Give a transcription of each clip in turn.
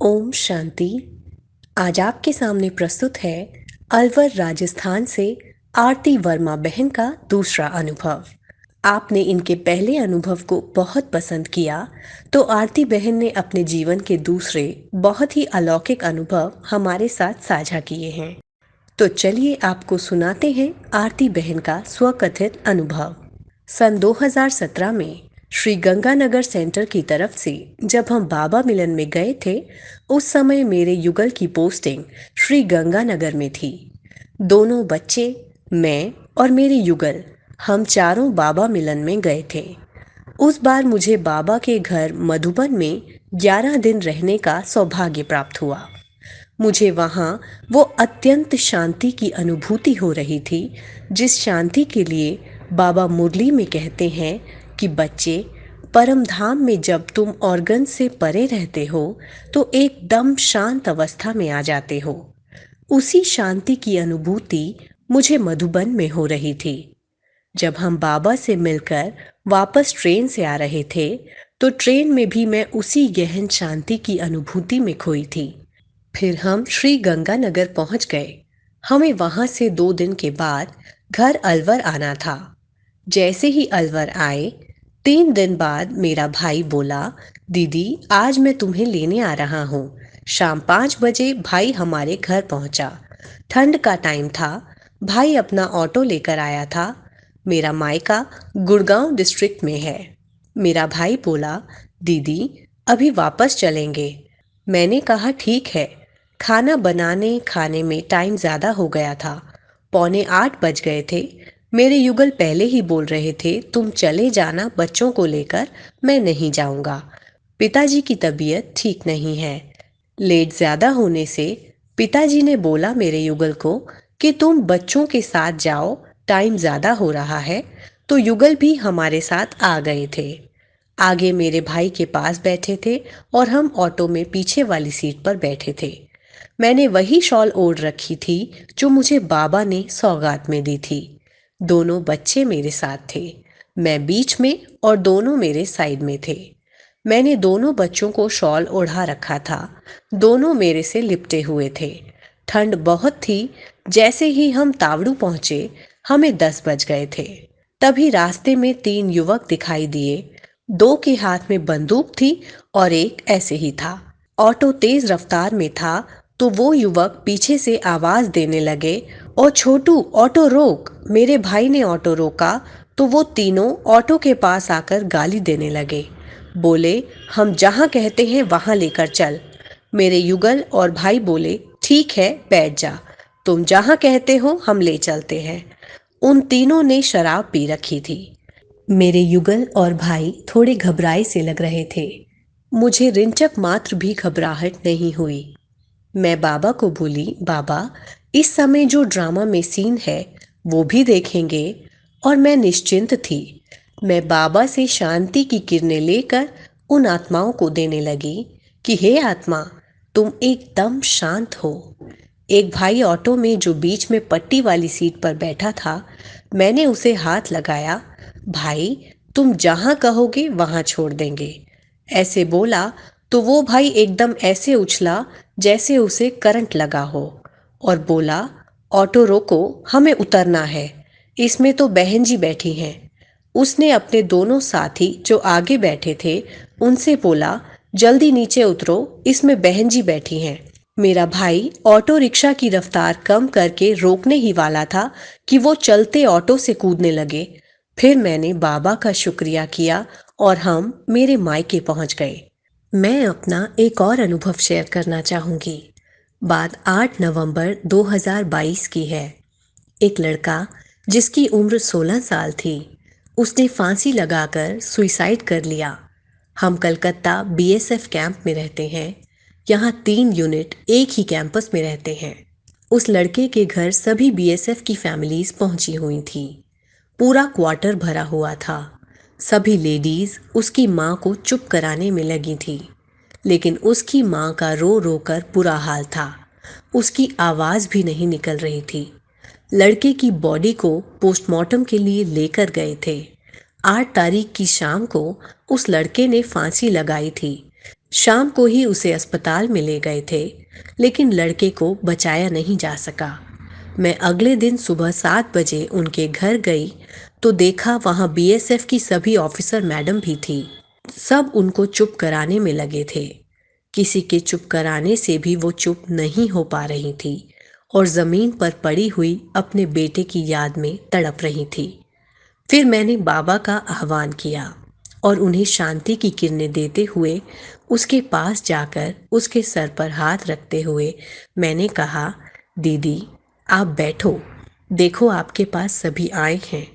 ओम शांति। आज आपके सामने प्रस्तुत है अलवर राजस्थान से आरती वर्मा बहन का दूसरा अनुभव। आपने इनके पहले अनुभव को बहुत पसंद किया, तो आरती बहन ने अपने जीवन के दूसरे बहुत ही अलौकिक अनुभव हमारे साथ साझा किए हैं। तो चलिए आपको सुनाते हैं आरती बहन का स्वकथित अनुभव। सन 2017 में श्री गंगानगर सेंटर की तरफ से जब हम बाबा मिलन में गए थे, उस समय मेरे युगल की पोस्टिंग श्री गंगानगर में थी। दोनों बच्चे, मैं और मेरे युगल, हम चारों बाबा मिलन में गए थे। उस बार मुझे बाबा के घर मधुबन में 11 दिन रहने का सौभाग्य प्राप्त हुआ। मुझे वहाँ वो अत्यंत शांति की अनुभूति हो रही थी, जिस शांति के लिए बाबा मुरली में कहते हैं कि बच्चे, परम धाम में जब तुम ऑर्गन से परे रहते हो तो एकदम शांत अवस्था में आ जाते हो। उसी शांति की अनुभूति मुझे मधुबन में हो रही थी। जब हम बाबा से मिलकर वापस ट्रेन से आ रहे थे, तो ट्रेन में भी मैं उसी गहन शांति की अनुभूति में खोई थी। फिर हम श्री गंगानगर पहुंच गए। हमें वहां से 2 दिन के बाद घर अलवर आना था। जैसे ही अलवर आए, 3 दिन बाद मेरा भाई बोला, दीदी आज मैं तुम्हें लेने आ रहा हूँ। शाम 5 बजे भाई हमारे घर पहुंचा। ठंड का टाइम था। भाई अपना ऑटो लेकर आया था। मेरा मायका गुड़गांव डिस्ट्रिक्ट में है। मेरा भाई बोला, दीदी अभी वापस चलेंगे। मैंने कहा ठीक है। खाना बनाने खाने में टाइम ज़्यादा हो गया था। 7:45 बज गए थे। मेरे युगल पहले ही बोल रहे थे, तुम चले जाना बच्चों को लेकर, मैं नहीं जाऊंगा। पिताजी की तबीयत ठीक नहीं है। लेट ज़्यादा होने से पिताजी ने बोला मेरे युगल को कि तुम बच्चों के साथ जाओ, टाइम ज़्यादा हो रहा है। तो युगल भी हमारे साथ आ गए थे। आगे मेरे भाई के पास बैठे थे और हम ऑटो में पीछे वाली सीट पर बैठे थे। मैंने वही शॉल ओढ़ रखी थी जो मुझे बाबा ने सौगात में दी थी। दोनों बच्चे मेरे साथ थे। मैं बीच में और दोनों मेरे साइड में थे। मैंने दोनों बच्चों को शॉल ओढ़ा रखा था। दोनों मेरे से लिपटे हुए थे। ठंड बहुत थी। जैसे ही हम तावड़ू पहुंचे, हमें 10 बज गए थे। तभी रास्ते में 3 युवक दिखाई दिए। 2 के हाथ में बंदूक थी और एक ऐसे ही था। ऑटो तेज रफ्तार में था, तो वो युवक पीछे से आवाज देने लगे, और छोटू ऑटो रोक। मेरे भाई ने ऑटो रोका तो वो तीनों ऑटो के पास आकर गाली देने लगे। बोले, हम जहाँ कहते हैं वहाँ लेकर चल। मेरे युगल और भाई बोले, ठीक है बैठ जा, तुम जहाँ कहते हो हम ले चलते हैं। उन तीनों ने शराब पी रखी थी। मेरे युगल और भाई थोड़े घबराए से लग रहे थे। मुझे रिंचक मात्र भी घबराहट नहीं हुई। मैं बाबा को बोली, बाबा इस समय जो ड्रामा में सीन है वो भी देखेंगे। और मैं निश्चिंत थी। मैं बाबा से शांति की किरणें लेकर उन आत्माओं को देने लगी कि हे आत्मा, तुम एकदम शांत हो। एक भाई ऑटो में जो बीच में पट्टी वाली सीट पर बैठा था, मैंने उसे हाथ लगाया। भाई तुम जहाँ कहोगे वहाँ छोड़ देंगे, ऐसे बोला तो वो भाई एकदम ऐसे उछला जैसे उसे करंट लगा हो और बोला, ऑटो रोको, हमें उतरना है, इसमें तो बहन जी बैठी हैं। उसने अपने दोनों साथी जो आगे बैठे थे उनसे बोला, जल्दी नीचे उतरो, इसमें बहन जी बैठी हैं। मेरा भाई ऑटो रिक्शा की रफ्तार कम करके रोकने ही वाला था कि वो चलते ऑटो से कूदने लगे। फिर मैंने बाबा का शुक्रिया किया और हम मेरे मायके पहुंच गए। मैं अपना एक और अनुभव शेयर करना चाहूँगी। बात 8 नवंबर 2022 की है। एक लड़का जिसकी उम्र 16 साल थी, उसने फांसी लगाकर सुसाइड कर लिया। हम कलकत्ता बीएसएफ कैंप में रहते हैं। यहाँ 3 यूनिट एक ही कैंपस में रहते हैं। उस लड़के के घर सभी बीएसएफ की फैमिलीज पहुंची हुई थी। पूरा क्वार्टर भरा हुआ था। सभी लेडीज उसकी माँ को चुप कराने में लगी थी, लेकिन उसकी माँ का रो रो कर बुरा हाल था। उसकी आवाज़ भी नहीं निकल रही थी। लड़के की बॉडी को पोस्टमार्टम के लिए लेकर गए थे। 8 तारीख की शाम को उस लड़के ने फांसी लगाई थी। शाम को ही उसे अस्पताल में ले गए थे, लेकिन लड़के को बचाया नहीं जा सका। मैं अगले दिन सुबह 7 बजे उनके घर गई तो देखा वहां बीएसएफ की सभी ऑफिसर मैडम भी थी। सब उनको चुप कराने में लगे थे। किसी के चुप कराने से भी वो चुप नहीं हो पा रही थी और जमीन पर पड़ी हुई अपने बेटे की याद में तड़प रही थी। फिर मैंने बाबा का आह्वान किया और उन्हें शांति की किरणें देते हुए उसके पास जाकर उसके सर पर हाथ रखते हुए मैंने कहा, दीदी आप बैठो, देखो आपके पास सभी आए हैं,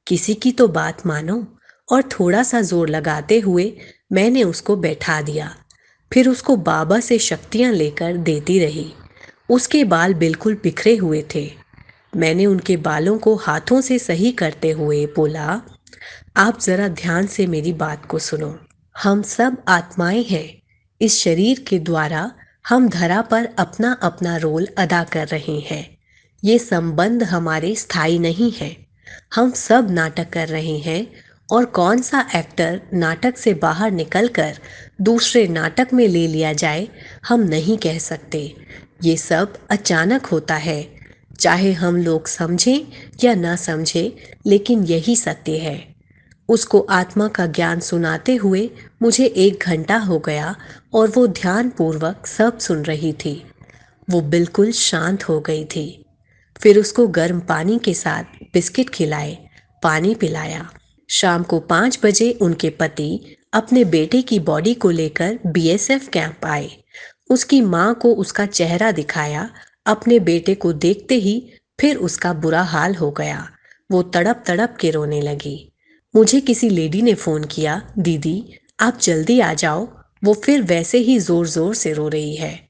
किसी की तो बात मानो। और थोड़ा सा जोर लगाते हुए मैंने उसको बैठा दिया। फिर उसको बाबा से शक्तियां लेकर देती रही। उसके बाल बिल्कुल बिखरे हुए थे। मैंने उनके बालों को हाथों से सही करते हुए बोला, आप जरा ध्यान से मेरी बात को सुनो। हम सब आत्माएं हैं। इस शरीर के द्वारा हम धरा पर अपना अपना रोल अदा कर रहे हैं। ये संबंध हमारे स्थायी नहीं है। हम सब नाटक कर रहे हैं और कौन सा एक्टर नाटक से बाहर निकलकर दूसरे नाटक में ले लिया जाए हम नहीं कह सकते। ये सब अचानक होता है, चाहे हम लोग समझें या ना समझें, लेकिन यही सत्य है। उसको आत्मा का ज्ञान सुनाते हुए मुझे 1 घंटा हो गया और वो ध्यानपूर्वक सब सुन रही थी। वो बिल्कुल शांत हो गई थी। फिर उसको गर्म पानी के साथ बिस्किट खिलाए, पानी पिलाया। शाम को 5 बजे उनके पति अपने बेटे की बॉडी को लेकर बीएसएफ कैंप आए। उसकी माँ को उसका चेहरा दिखाया। अपने बेटे को देखते ही फिर उसका बुरा हाल हो गया। वो तड़प तड़प के रोने लगी। मुझे किसी लेडी ने फोन किया, दीदी आप जल्दी आ जाओ, वो फिर वैसे ही जोर जोर से रो रही है।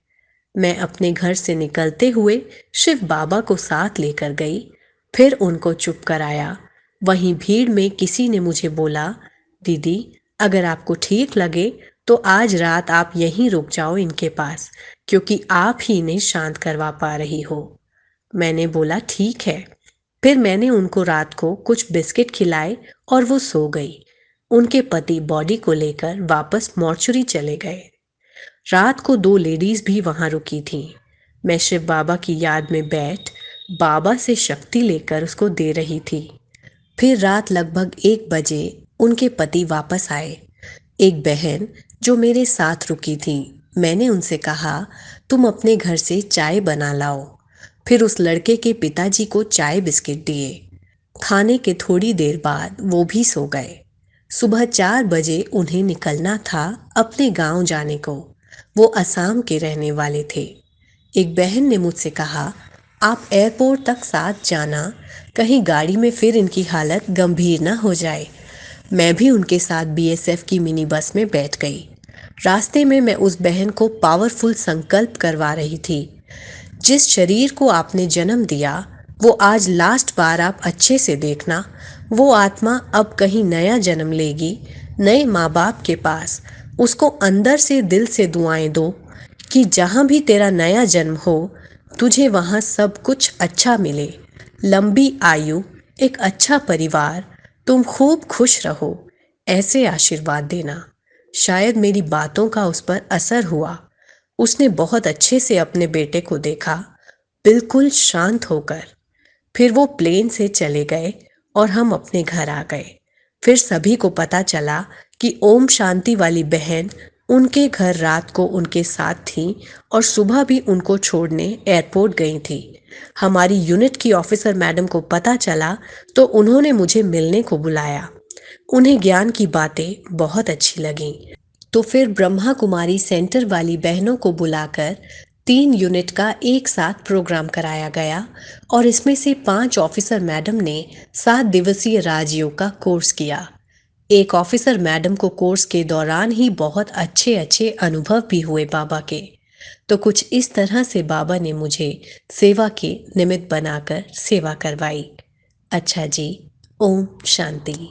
मैं अपने घर से निकलते हुए शिव बाबा को साथ लेकर गई, फिर उनको चुप कराया। वहीं भीड़ में किसी ने मुझे बोला, दीदी अगर आपको ठीक लगे तो आज रात आप यहीं रुक जाओ इनके पास, क्योंकि आप ही इन्हें शांत करवा पा रही हो। मैंने बोला ठीक है। फिर मैंने उनको रात को कुछ बिस्किट खिलाए और वो सो गई। उनके पति बॉडी को लेकर वापस मॉर्चुरी चले गए। रात को 2 लेडीज भी वहां रुकी थीं। मैं शिव बाबा की याद में बैठ बाबा से शक्ति लेकर उसको दे रही थी। फिर रात लगभग 1 बजे उनके पति वापस आए। एक बहन जो मेरे साथ रुकी थी, मैंने उनसे कहा, तुम अपने घर से चाय बना लाओ। फिर उस लड़के के पिताजी को चाय बिस्किट दिए। खाने के थोड़ी देर बाद वो भी सो गए। सुबह 4 बजे उन्हें निकलना था अपने गांव जाने को। वो असम के रहने वाले थे। एक बहन ने मुझसे कहा, आप एयरपोर्ट तक साथ जाना, कहीं गाड़ी में फिर इनकी हालत गंभीर ना हो जाए। मैं भी उनके साथ बीएसएफ की मिनी बस में बैठ गई। रास्ते में मैं उस बहन को पावरफुल संकल्प करवा रही थी, जिस शरीर को आपने जन्म दिया वो आज लास्ट बार आप अच्छे से देखना। वो आत्मा अब कहीं नया जन्म लेगी, नए माँ बाप के पास। उसको अंदर से दिल से दुआएं दो कि जहाँ भी तेरा नया जन्म हो, तुझे वहाँ सब कुछ अच्छा मिले, लंबी आयु, एक अच्छा परिवार, तुम खूब खुश रहो। ऐसे आशीर्वाद देना। शायद मेरी बातों का उस पर असर हुआ। उसने बहुत अच्छे से अपने बेटे को देखा, बिल्कुल शांत होकर। फिर वो प्लेन से चले गए और हम अपने घर आ गए। फिर सभी को पता चला कि ओम शांति वाली बहन उनके घर रात को उनके साथ थी और सुबह भी उनको छोड़ने एयरपोर्ट गई थी। हमारी यूनिट की ऑफिसर मैडम को पता चला तो उन्होंने मुझे मिलने को बुलाया। उन्हें ज्ञान की बातें बहुत अच्छी लगीं। तो फिर ब्रह्मा कुमारी सेंटर वाली बहनों को बुलाकर 3 यूनिट का एक साथ प्रोग्राम कराया गया और इसमें से 5 ऑफिसर मैडम ने 7 दिवसीय राजयोग का कोर्स किया। एक ऑफिसर मैडम को कोर्स के दौरान ही बहुत अच्छे अच्छे अनुभव भी हुए बाबा के। तो कुछ इस तरह से बाबा ने मुझे सेवा के निमित्त बनाकर सेवा करवाई। अच्छा जी, ओम शांति।